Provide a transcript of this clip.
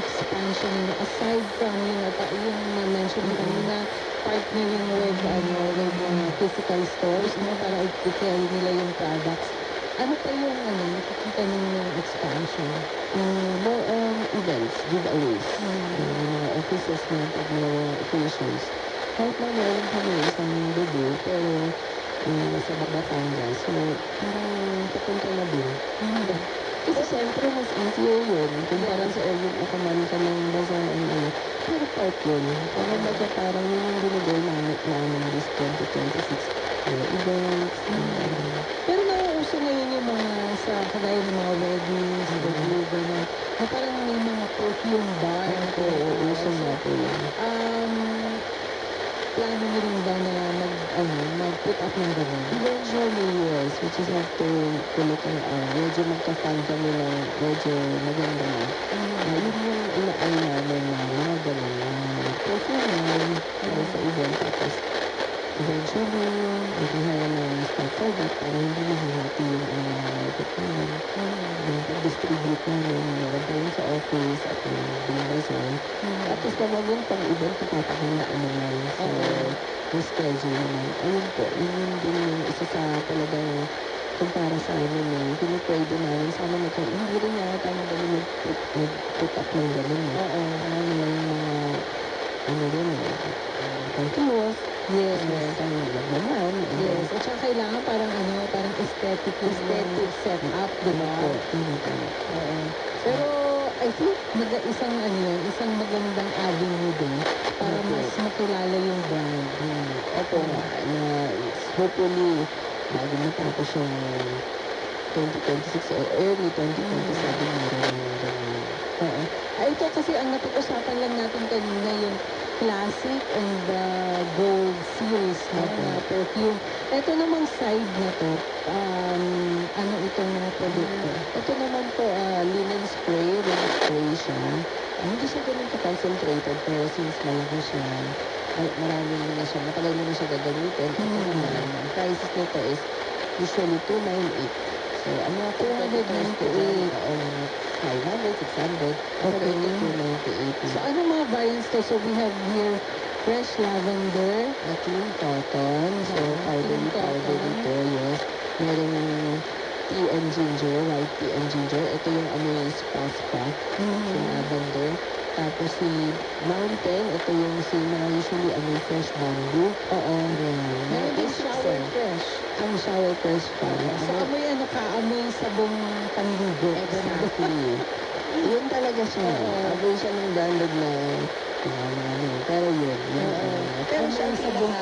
expansion niyo aside from yung na-mention mo kanina, partnering with with mga physical stores, no, para i-carry nila yung products. Ano pa yung nakikita ninyong expansion? More on events, giveaways. Yung mga offices na pag mayroong occasions. Kahit na meron kami isang debut, pero nasa Batangas. So, parang papunta na din. Kasi siyempre, mas easier yun. Kumpara sa yung ukaman ka ng bazaar and ano. Pero part yun. Parang baga parang yung binigay namin this 2026 events. Pero nauuso ngayon yung mga sa kagaya ng mga weddings, gano'n, na parang may mga perfume bar. Oo, uso nga po yun. Plano niyo rin ba na mag-put up ng gano'n? Eventually, yes. Which is have to look at, medyo magka-fund kami ng medyo maganda na. Yun yung inaay namin na mga ganun na perfume para sa event. Tapos, eventually, mag-hire ng staff for that para hindi mahihati yung market namin. Yung pag-distribute namin, meron tayo sa office at yung binibazar. Tapos naman yung pag-event, napapakandaan naman. So, yung schedule naman. Ayun po, yun din yung isa sa talagang kumpara sa amin pinipray din namin. Sana hindi rin yata magaling mag-put up ng ganun. Ano yung mga, yun continuous. Yes. Ang naman. Yes. At saka kailangan parang aesthetic setup, di ba? Oo. Pero I think isang magandang avenue din para mas makilala yung brand. Opo nga, na hopefully, bago matapos yung 2026 or early 2027, meron yung ganun. Oo. Ito kasi ang napag-usapan lang natin kanina yung classic and the gold series na perfume. Ito namang side na to, ano itong mga produkto? Ito naman po, linen spray, ring spray siya. Hindi siya ganun ka-concentrated, pero since malaki siya, marami na siya, matagal na siya gagamitin. Ito naman, ang prices nito is usually 298. So, ang mga 298, 500, 600, Okay. 298. So, ano mga variants to? So, we have here fresh lavender, Clean cotton, so clean powder cotton. dito, yes. Merong tea and ginger, white tea and ginger. Ito yung yung spa, yung lavender. Tapos si mountain, ito yung mga usually fresh bamboo. Oo, yan. Meron din shower fresh. Ang shower fresh pa. So, amoy kaamoy sabong panligo. Exactly. Yun talaga siya. Amoy siya ng branded na pero yun. Pero siya ang sabong